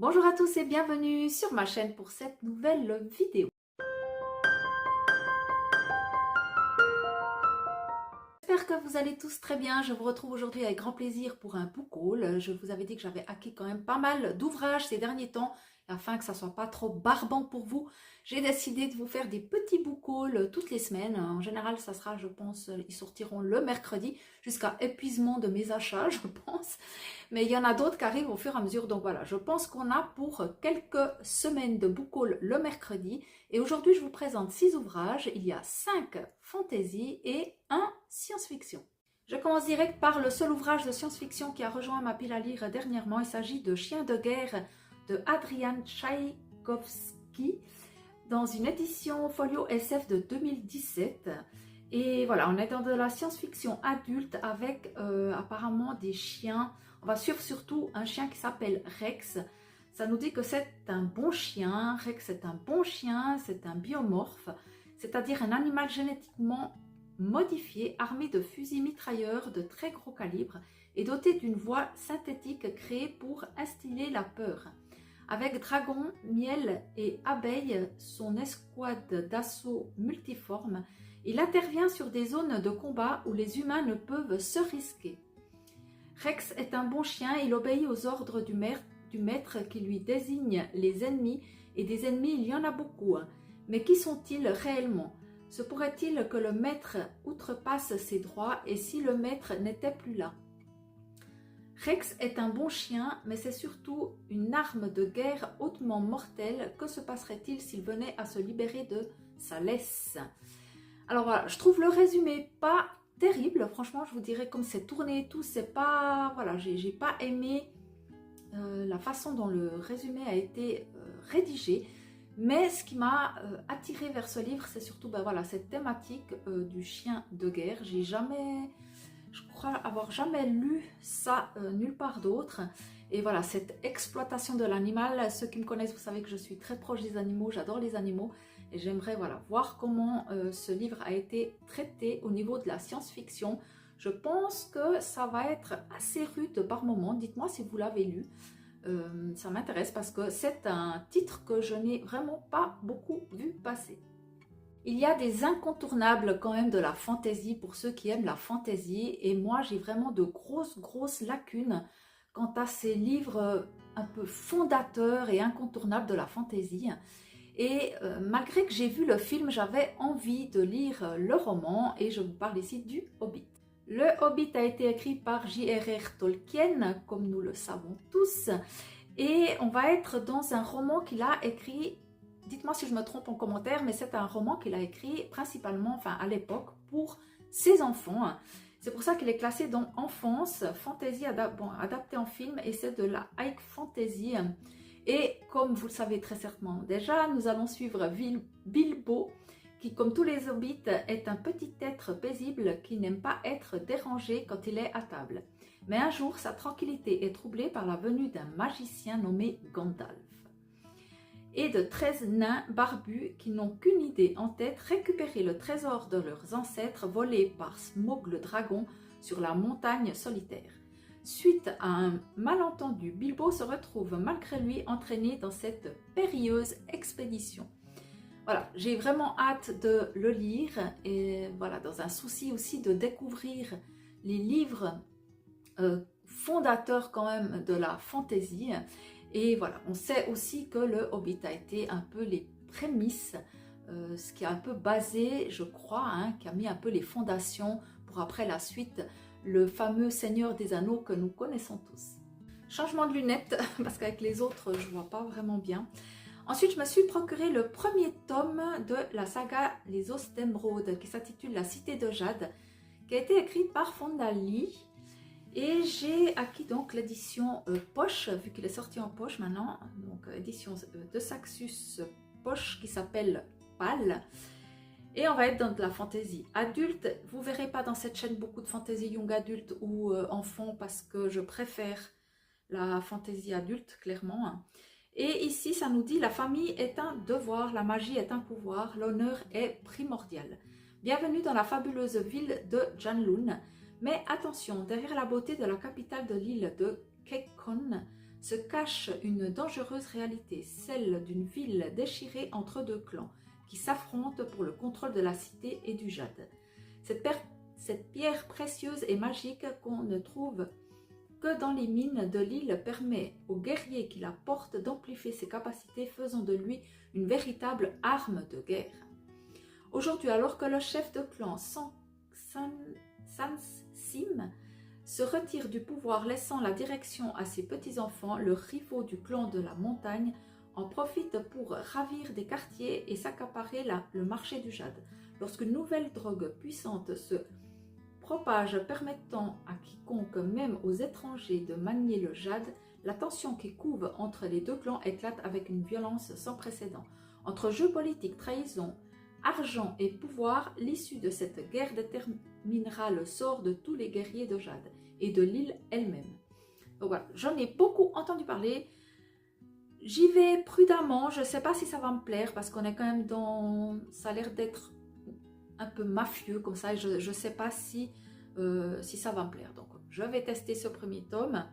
Bonjour à tous et bienvenue sur ma chaîne pour cette nouvelle vidéo. J'espère que vous allez tous très bien. Je vous retrouve aujourd'hui avec grand plaisir pour un book haul. Je vous avais dit que j'avais acquis quand même pas mal d'ouvrages ces derniers temps. Afin que ça ne soit pas trop barbant pour vous, j'ai décidé de vous faire des petits book hauls toutes les semaines. En général, ça sera, je pense, ils sortiront le mercredi jusqu'à épuisement de mes achats, je pense. Mais il y en a d'autres qui arrivent au fur et à mesure. Donc voilà, je pense qu'on a pour quelques semaines de book haul le mercredi. Et aujourd'hui, je vous présente 6 ouvrages. Il y a 5 fantasy et 1 science-fiction. Je commence direct par le seul ouvrage de science-fiction qui a rejoint ma pile à lire dernièrement. Il s'agit de Chien de guerre de Adrian Tchaïkovski dans une édition folio SF de 2017. Et voilà, on est dans de la science-fiction adulte avec apparemment des chiens. On va suivre surtout un chien qui s'appelle Rex. Ça nous dit que c'est un bon chien. Rex est un bon chien, c'est un biomorphe, c'est-à-dire un animal génétiquement modifié, armé de fusils mitrailleurs de très gros calibre et doté d'une voix synthétique créée pour instiller la peur. Avec dragon, miel et abeilles, son escouade d'assaut multiforme, il intervient sur des zones de combat où les humains ne peuvent se risquer. Rex est un bon chien, il obéit aux ordres du maître qui lui désigne les ennemis, et des ennemis il y en a beaucoup. Mais qui sont-ils réellement? Se pourrait-il que le maître outrepasse ses droits et si le maître n'était plus là? Rex est un bon chien, mais c'est surtout une arme de guerre hautement mortelle. Que se passerait-il s'il venait à se libérer de sa laisse? Alors voilà, je trouve le résumé pas terrible, franchement, je vous dirais, comme c'est tourné et tout, c'est pas... Voilà, j'ai pas aimé la façon dont le résumé a été rédigé. Mais ce qui m'a attiré vers ce livre, c'est surtout voilà, cette thématique du chien de guerre. Je crois avoir jamais lu ça nulle part d'autre. Et voilà, cette exploitation de l'animal, ceux qui me connaissent, vous savez que je suis très proche des animaux, j'adore les animaux. Et j'aimerais voilà, voir comment ce livre a été traité au niveau de la science-fiction. Je pense que ça va être assez rude par moments. Dites-moi si vous l'avez lu. Ça m'intéresse parce que c'est un titre que je n'ai vraiment pas beaucoup vu passer. Il y a des incontournables quand même de la fantaisie pour ceux qui aiment la fantaisie, et moi j'ai vraiment de grosses lacunes quant à ces livres un peu fondateurs et incontournables de la fantaisie. Et malgré que j'ai vu le film, j'avais envie de lire le roman, et je vous parle ici du Hobbit. Le Hobbit a été écrit par J.R.R. Tolkien, comme nous le savons tous, et on va être dans un roman qu'il a écrit, dites-moi si je me trompe en commentaire, mais c'est un roman qu'il a écrit principalement, enfin à l'époque, pour ses enfants. C'est pour ça qu'il est classé dans Enfance, Fantasy adapté en film, et c'est de la high fantasy. Et comme vous le savez très certainement déjà, nous allons suivre Bilbo, qui, comme tous les hobbits, est un petit être paisible qui n'aime pas être dérangé quand il est à table. Mais un jour, sa tranquillité est troublée par la venue d'un magicien nommé Gandalf et de 13 nains barbus qui n'ont qu'une idée en tête: récupérer le trésor de leurs ancêtres volé par Smaug le dragon sur la montagne solitaire. Suite à un malentendu, Bilbo se retrouve malgré lui entraîné dans cette périlleuse expédition. Voilà, j'ai vraiment hâte de le lire, et voilà, dans un souci aussi de découvrir les livres fondateurs quand même de la fantaisie. Et voilà, on sait aussi que le Hobbit a été un peu les prémices, ce qui a un peu basé, je crois, qui a mis un peu les fondations pour après la suite, le fameux Seigneur des Anneaux que nous connaissons tous. Changement de lunettes, parce qu'avec les autres, je ne vois pas vraiment bien. Ensuite, je me suis procuré le premier tome de la saga Les Os d'Émeraude, qui s'intitule La Cité de Jade, qui a été écrite par Fonda Lee. Et j'ai acquis donc l'édition poche, vu qu'il est sorti en poche maintenant, donc édition de Saxus poche qui s'appelle Pâle. Et on va être dans de la fantaisie adulte. Vous ne verrez pas dans cette chaîne beaucoup de fantaisie young adulte ou enfant, parce que je préfère la fantaisie adulte, clairement. Et ici, ça nous dit: la famille est un devoir, la magie est un pouvoir, l'honneur est primordial. Bienvenue dans la fabuleuse ville de Janloon. Mais attention, derrière la beauté de la capitale de l'île de Kekon se cache une dangereuse réalité, celle d'une ville déchirée entre deux clans qui s'affrontent pour le contrôle de la cité et du jade. Cette pierre précieuse et magique qu'on ne trouve que dans les mines de l'île permet aux guerriers qui la portent d'amplifier ses capacités, faisant de lui une véritable arme de guerre. Aujourd'hui, alors que le chef de clan Sansim se retire du pouvoir, laissant la direction à ses petits-enfants, le rivaux du clan de la montagne en profite pour ravir des quartiers et s'accaparer le marché du jade. Lorsqu'une nouvelle drogue puissante se propage permettant à quiconque, même aux étrangers, de manier le jade, la tension qui couve entre les deux clans éclate avec une violence sans précédent. Entre jeux politiques, trahison, argent et pouvoir, l'issue de cette guerre déterminera le sort de tous les guerriers de jade et de l'île elle-même. Donc voilà, j'en ai beaucoup entendu parler. J'y vais prudemment, je ne sais pas si ça va me plaire parce qu'on est quand même dans... Ça a l'air d'être un peu mafieux comme ça et je ne sais pas si ça va me plaire. Donc je vais tester ce premier tome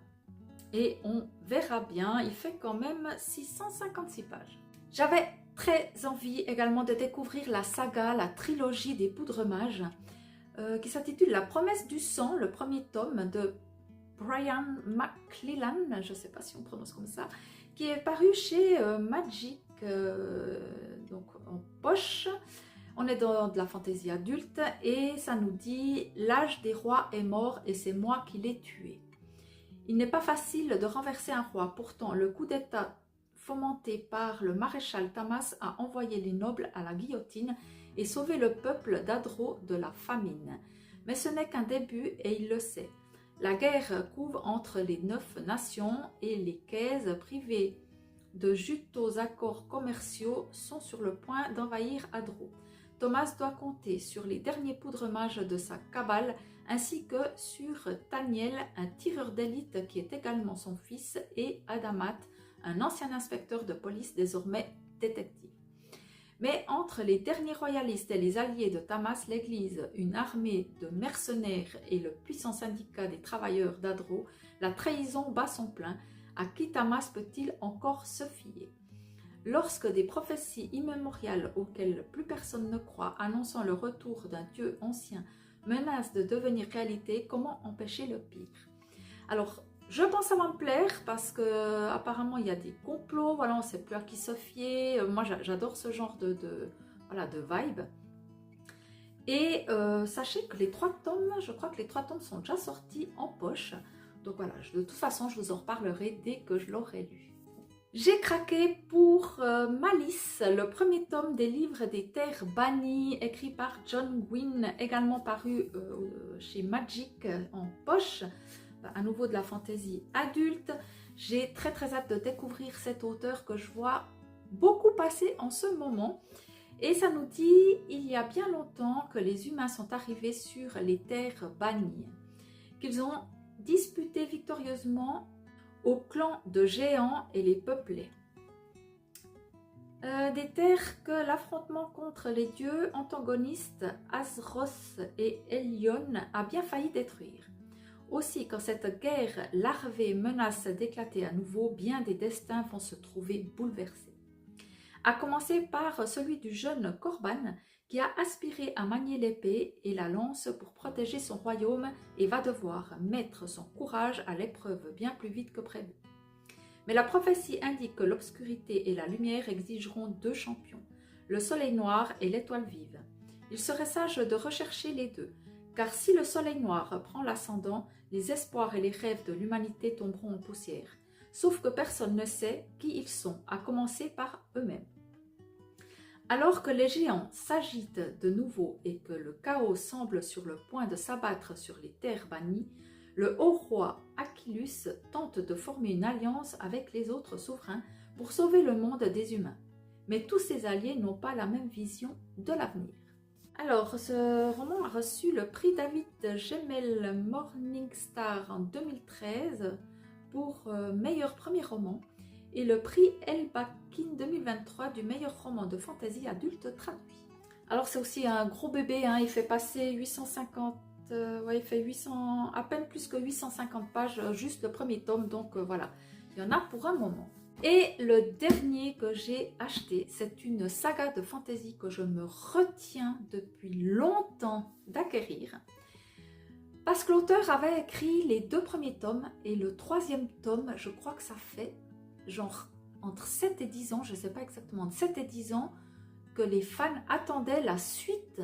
et on verra bien. Il fait quand même 656 pages. J'avais très envie également de découvrir la saga, la trilogie des Poudres Mages qui s'intitule La promesse du sang, le premier tome de Brian McClellan, je ne sais pas si on prononce comme ça, qui est paru chez Magic, donc en poche. On est dans de la fantaisie adulte et ça nous dit « L'âge des rois est mort et c'est moi qui l'ai tué ». Il n'est pas facile de renverser un roi, pourtant le coup d'état fomenté par le maréchal Tamas a envoyé les nobles à la guillotine et sauvé le peuple d'Adro de la famine. Mais ce n'est qu'un début et il le sait. La guerre couve entre les 9 nations et les Kèzes, privés de juteux accords commerciaux, sont sur le point d'envahir Adro. Thomas doit compter sur les derniers poudres mages de sa cabale ainsi que sur Taniel, un tireur d'élite qui est également son fils, et Adamat, un ancien inspecteur de police désormais détective. Mais entre les derniers royalistes et les alliés de Tamas, l'Église, une armée de mercenaires et le puissant syndicat des travailleurs d'Adro, la trahison bat son plein. À qui Tamas peut-il encore se fier? Lorsque des prophéties immémoriales auxquelles plus personne ne croit, annonçant le retour d'un dieu ancien, menacent de devenir réalité, comment empêcher le pire? Alors, je pense que ça va me plaire parce que apparemment il y a des complots, voilà, on ne sait plus à qui se fier. Moi, j'adore ce genre de vibe. Et sachez que les 3 tomes, je crois que les 3 tomes sont déjà sortis en poche. Donc voilà, de toute façon, je vous en reparlerai dès que je l'aurai lu. J'ai craqué pour Malice, le premier tome des livres des terres bannies, écrit par John Gwynne, également paru chez Magic en poche, à nouveau de la fantaisie adulte. J'ai très hâte de découvrir cet auteur que je vois beaucoup passer en ce moment. Et ça nous dit, il y a bien longtemps que les humains sont arrivés sur les terres bannies, qu'ils ont disputé victorieusement au clan de géants et les peuplés. Des terres que l'affrontement contre les dieux antagonistes Azros et Elion a bien failli détruire. Aussi, quand cette guerre larvée menace d'éclater à nouveau, bien des destins vont se trouver bouleversés. À commencer par celui du jeune Corban qui a aspiré à manier l'épée et la lance pour protéger son royaume et va devoir mettre son courage à l'épreuve bien plus vite que prévu. Mais la prophétie indique que l'obscurité et la lumière exigeront 2 champions, le soleil noir et l'étoile vive. Il serait sage de rechercher les deux, car si le soleil noir prend l'ascendant, les espoirs et les rêves de l'humanité tomberont en poussière, sauf que personne ne sait qui ils sont, à commencer par eux-mêmes. Alors que les géants s'agitent de nouveau et que le chaos semble sur le point de s'abattre sur les terres bannies, le haut roi Aquilus tente de former une alliance avec les autres souverains pour sauver le monde des humains. Mais tous ces alliés n'ont pas la même vision de l'avenir. Alors, ce roman a reçu le prix David Gemmell Morningstar en 2013 pour meilleur premier roman et le prix El-Bakin 2023 du meilleur roman de fantasy adulte traduit. Alors c'est aussi un gros bébé, hein, il fait passer 850, il fait 800, à peine plus que 850 pages, juste le premier tome, donc voilà. Il y en a pour un moment. Et le dernier que j'ai acheté, c'est une saga de fantasy que je me retiens depuis longtemps d'acquérir. Parce que l'auteur avait écrit les 2 premiers tomes et le 3e tome, je crois que ça fait genre entre 7 et 10 ans, je ne sais pas exactement, entre 7 et 10 ans, que les fans attendaient la suite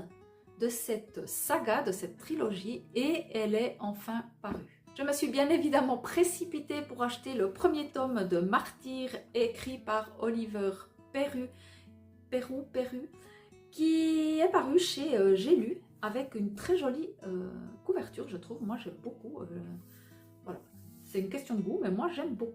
de cette saga, de cette trilogie, et elle est enfin parue. Je me suis bien évidemment précipitée pour acheter le 1er tome de Martyr, écrit par Oliver Perru, qui est paru chez J'ai lu, avec une très jolie couverture, je trouve. Moi, j'aime beaucoup. Voilà. C'est une question de goût, mais moi, j'aime beaucoup.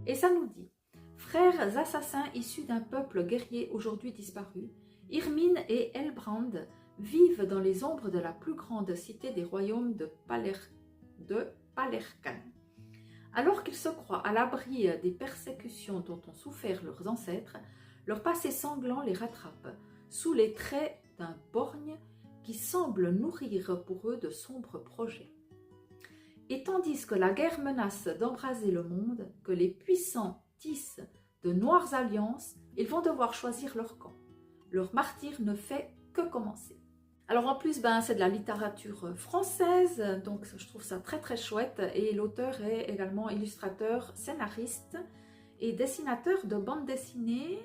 Et ça nous dit: frères assassins issus d'un peuple guerrier aujourd'hui disparu, Irmine et Elbrand vivent dans les ombres de la plus grande cité des royaumes de Palercan. Alors qu'ils se croient à l'abri des persécutions dont ont souffert leurs ancêtres, leur passé sanglant les rattrape, sous les traits d'un borgne qui semble nourrir pour eux de sombres projets. Et tandis que la guerre menace d'embraser le monde, que les puissants tissent de noires alliances, ils vont devoir choisir leur camp. Leur martyre ne fait que commencer. Alors en plus, c'est de la littérature française, donc je trouve ça très très chouette. Et l'auteur est également illustrateur, scénariste et dessinateur de bande dessinée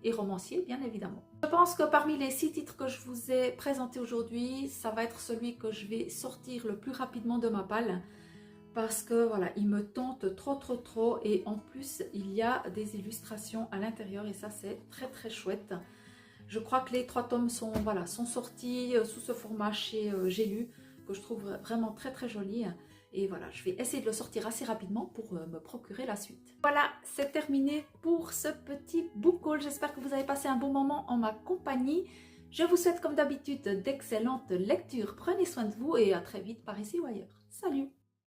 et romancier, bien évidemment. Je pense que parmi les 6 titres que je vous ai présentés aujourd'hui, ça va être celui que je vais sortir le plus rapidement de ma palle. Parce que voilà, il me tente trop et en plus il y a des illustrations à l'intérieur et ça c'est très très chouette. Je crois que les 3 tomes sont sortis sous ce format chez J'ai lu, que je trouve vraiment très très joli. Et voilà, je vais essayer de le sortir assez rapidement pour me procurer la suite. Voilà, c'est terminé pour ce petit book haul. J'espère que vous avez passé un bon moment en ma compagnie. Je vous souhaite comme d'habitude d'excellentes lectures. Prenez soin de vous et à très vite par ici ou ailleurs. Salut!